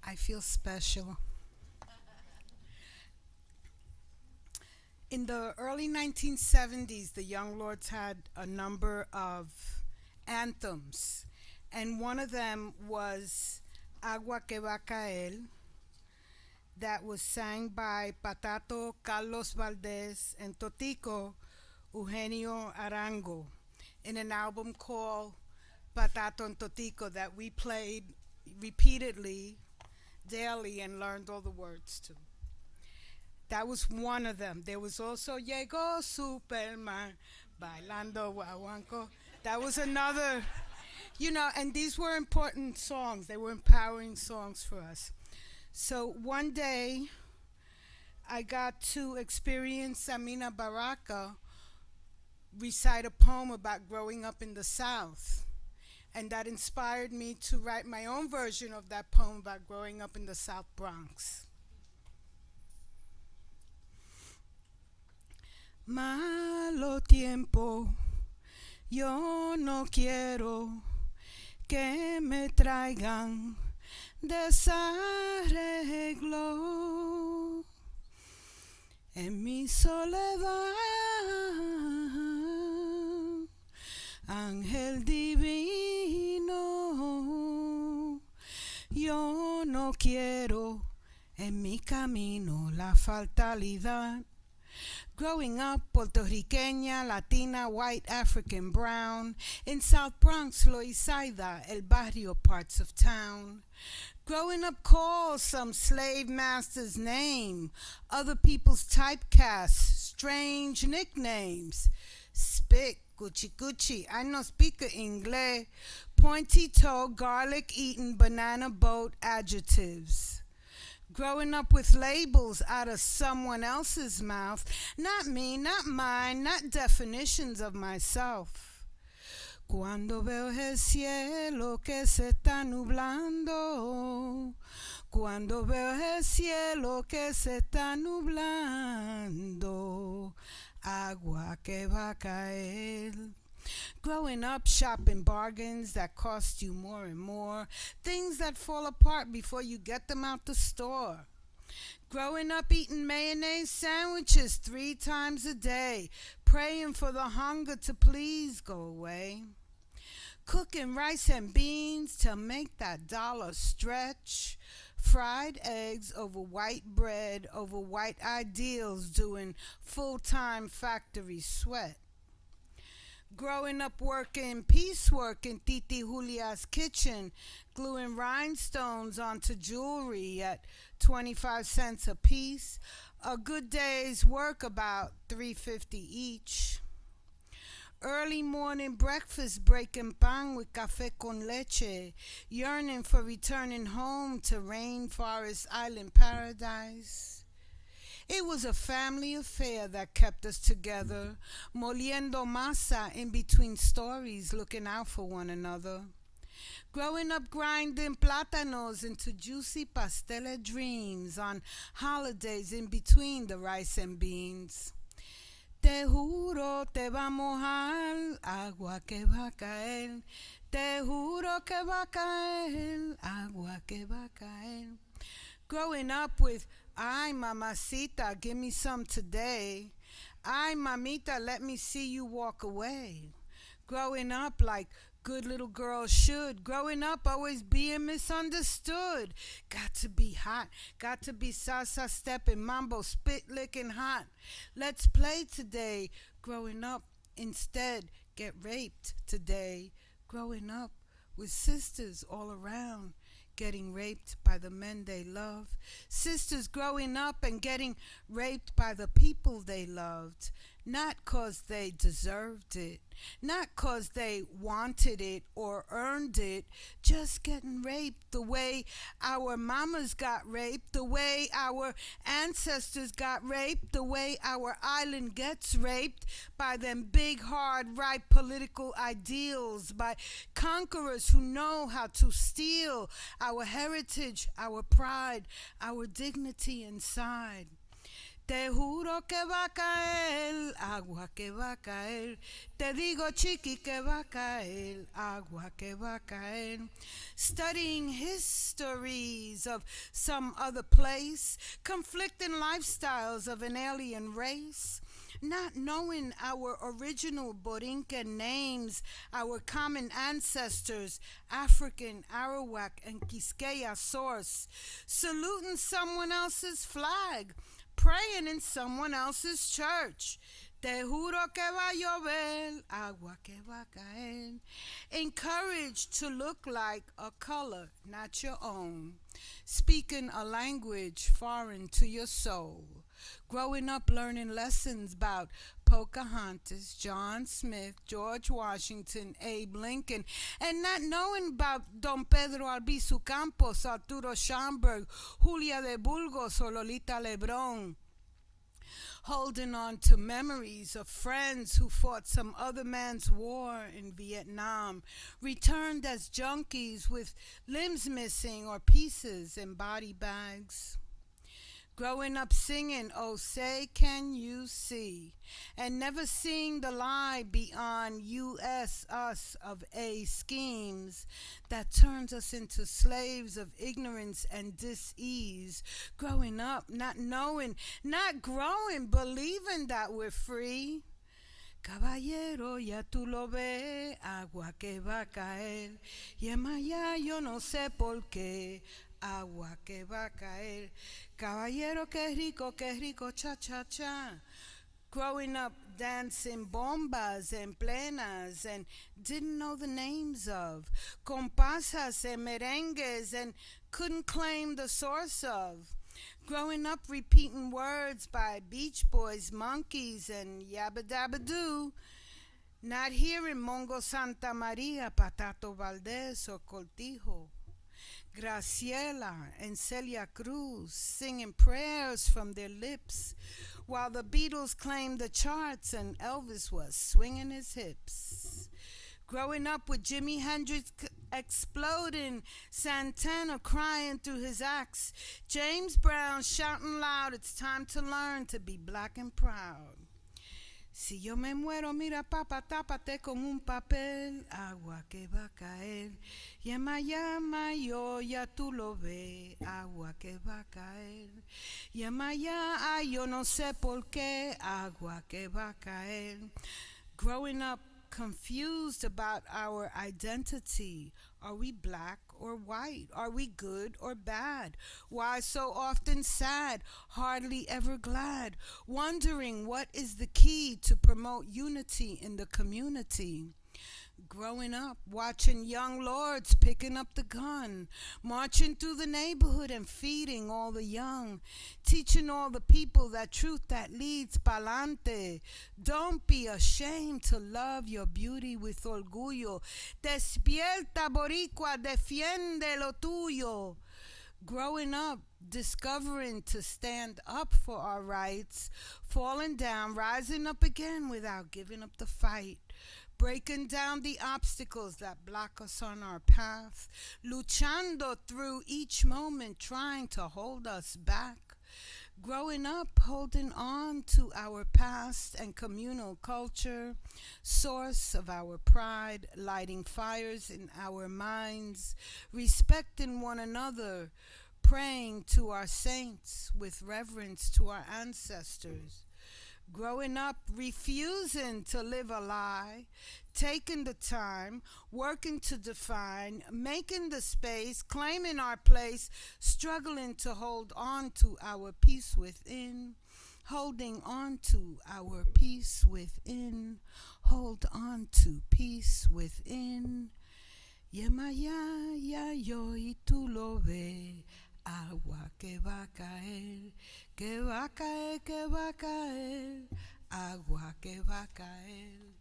I feel special. In the early 1970s, the Young Lords had a number of anthems, and one of them was Agua que va a caer, that was sang by Patato, Carlos Valdez, and Totico, Eugenio Arango, in an album called Patato and Totico that we played repeatedly, daily, and learned all the words to. That was one of them. There was also Llegó Superman, Bailando Guaguanco. That was another, and these were important songs. They were empowering songs for us. So one day, I got to experience Samina Baraka recite a poem about growing up in the South. And that inspired me to write my own version of that poem about growing up in the South Bronx. Malo tiempo, yo no quiero que me traigan desarreglo en mi soledad. Ángel divino, yo no quiero en mi camino la fatalidad. Growing up, puertorriqueña, Latina, white, African, brown, in South Bronx, Loisaida, El Barrio parts of town. Growing up called some slave master's name, other people's typecasts, strange nicknames. Spick, Gucci Gucci, I no speak English, pointy toe, garlic eating, banana boat adjectives. Growing up with labels out of someone else's mouth, not me, not mine, not definitions of myself. Cuando veo el cielo que se está nublando, cuando veo el cielo que se está nublando, agua que va a caer. Growing up shopping bargains that cost you more and more, things that fall apart before you get them out the store. Growing up eating mayonnaise sandwiches 3 times a day, praying for the hunger to please go away. Cooking rice and beans to make that dollar stretch. Fried eggs over white bread, over white ideals, doing full-time factory sweat. Growing up working piecework in Titi Julia's kitchen, gluing rhinestones onto jewelry at 25 cents a piece. A good day's work about $3.50 each. Early morning breakfast breaking pan with café con leche, yearning for returning home to Rainforest Island paradise. It was a family affair that kept us together, moliendo masa in between stories, looking out for one another. Growing up grinding plátanos into juicy pastele dreams on holidays in between the rice and beans. Te juro te va a mojar, agua que va a caer. Te juro que va a caer, agua que va a caer. Growing up with, ay, mamacita, give me some today. Ay, mamita, let me see you walk away. Growing up like good little girls should. Growing up always being misunderstood. Got to be hot. Got to be salsa stepping, mambo spit licking hot. Let's play today. Growing up instead get raped today. Growing up with sisters all around, getting raped by the men they love. Sisters growing up and getting raped by the people they loved. Not 'cause they deserved it, not 'cause they wanted it or earned it, just getting raped the way our mamas got raped, the way our ancestors got raped, the way our island gets raped by them big, hard, ripe political ideals, by conquerors who know how to steal our heritage, our pride, our dignity inside. Te juro que va a caer, agua que va a caer. Te digo, chiqui, que va a caer, agua que va a caer. Studying histories of some other place, conflicting lifestyles of an alien race. Not knowing our original Borinquen names, our common ancestors, African, Arawak, and Quisqueya source. Saluting someone else's flag, praying in someone else's church. Te juro que va a llover, agua que va a caer. Encouraged to look like a color, not your own. Speaking a language foreign to your soul. Growing up learning lessons about Pocahontas, John Smith, George Washington, Abe Lincoln, and not knowing about Don Pedro Albizu Campos, Arturo Schomburg, Julia de Burgos, or Lolita Lebrón. Holding on to memories of friends who fought some other man's war in Vietnam, returned as junkies with limbs missing or pieces in body bags. Growing up singing, oh say can you see, and never seeing the lie beyond US, us of A schemes that turns us into slaves of ignorance and dis-ease. Growing up, not knowing, not growing, believing that we're free. Caballero, ya tú lo ves, agua que va a caer. Y en Maya yo no sé por qué, agua que va a caer. Caballero, qué rico, cha, cha, cha. Growing up dancing bombas and plenas and didn't know the names of. Compasas and merengues and couldn't claim the source of. Growing up repeating words by Beach Boys, Monkeys, and Yabba Dabba Doo. Not hearing Mongo Santa Maria, Patato Valdez, or Cortijo. Graciela and Celia Cruz singing prayers from their lips while the Beatles claimed the charts and Elvis was swinging his hips. Growing up with Jimi Hendrix exploding, Santana crying through his axe, James Brown shouting loud, it's time to learn to be black and proud. Si yo me muero, mira papa, tápate con un papel, agua que va a caer. Llama, llama, yo ya tú lo ves, agua que va a caer. Llama ya, ay, yo no sé por qué, agua que va a caer. Growing up confused about our identity. Are we black or white? Are we good or bad? Why so often sad, hardly ever glad? Wondering what is the key to promote unity in the community. Growing up, watching young lords picking up the gun, marching through the neighborhood and feeding all the young, teaching all the people that truth that leads pa'lante. Don't be ashamed to love your beauty with orgullo. Despierta, boricua, defiende lo tuyo. Growing up, discovering to stand up for our rights, falling down, rising up again without giving up the fight. Breaking down the obstacles that block us on our path, luchando through each moment, trying to hold us back. Growing up, holding on to our past and communal culture, source of our pride, lighting fires in our minds, respecting one another, praying to our saints with reverence to our ancestors. Growing up, refusing to live a lie, taking the time, working to define, making the space, claiming our place, struggling to hold on to our peace within, holding on to our peace within, hold on to peace within. Yemaya, ya yo y tú lo ves. Agua que va a caer, que va a caer, que va a caer, agua que va a caer.